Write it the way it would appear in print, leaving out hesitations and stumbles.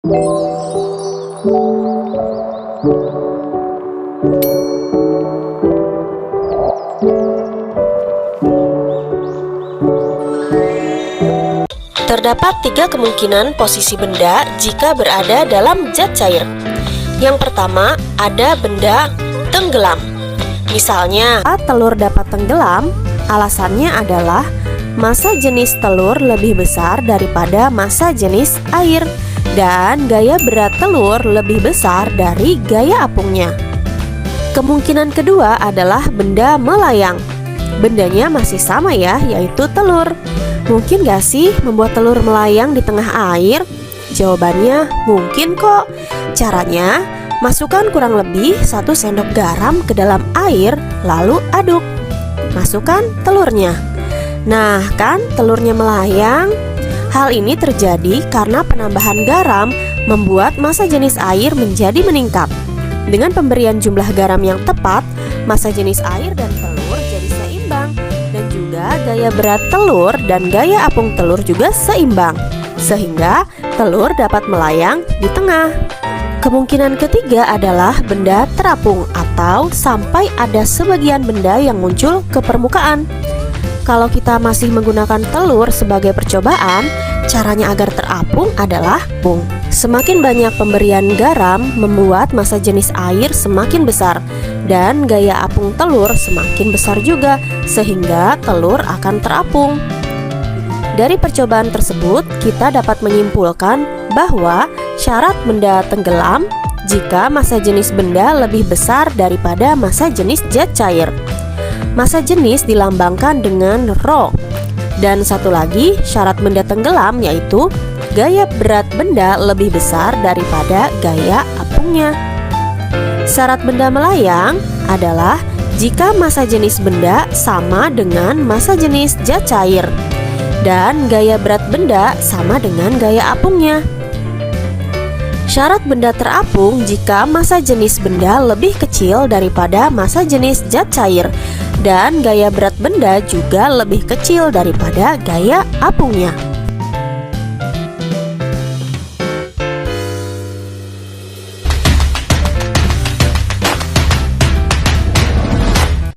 Terdapat 3 kemungkinan posisi benda jika berada dalam zat cair. Yang pertama, ada benda tenggelam. Misalnya, telur dapat tenggelam, alasannya adalah massa jenis telur lebih besar daripada massa jenis air dan gaya berat telur lebih besar dari gaya apungnya. Kemungkinan kedua adalah benda melayang. Bendanya masih sama ya, yaitu telur. Mungkin gak sih membuat telur melayang di tengah air? Jawabannya mungkin kok. Caranya, masukkan kurang lebih 1 sendok garam ke dalam air, lalu aduk. Masukkan telurnya. Nah, kan telurnya melayang? Hal ini terjadi karena penambahan garam membuat massa jenis air menjadi meningkat. Dengan pemberian jumlah garam yang tepat, massa jenis air dan telur jadi seimbang. Dan juga gaya berat telur dan gaya apung telur juga seimbang, sehingga telur dapat melayang di tengah. Kemungkinan ketiga adalah benda terapung atau sampai ada sebagian benda yang muncul ke permukaan. Kalau kita masih menggunakan telur sebagai percobaan, caranya agar terapung adalah semakin banyak pemberian garam membuat massa jenis air semakin besar dan gaya apung telur semakin besar juga, sehingga telur akan terapung. Dari percobaan tersebut, kita dapat menyimpulkan bahwa syarat benda tenggelam jika massa jenis benda lebih besar daripada massa jenis zat cair. Massa jenis dilambangkan dengan Rho. Dan satu lagi, syarat benda tenggelam yaitu gaya berat benda lebih besar daripada gaya apungnya. Syarat benda melayang adalah jika massa jenis benda sama dengan massa jenis zat cair dan gaya berat benda sama dengan gaya apungnya. Syarat benda terapung jika massa jenis benda lebih kecil daripada massa jenis zat cair dan gaya berat benda juga lebih kecil daripada gaya apungnya.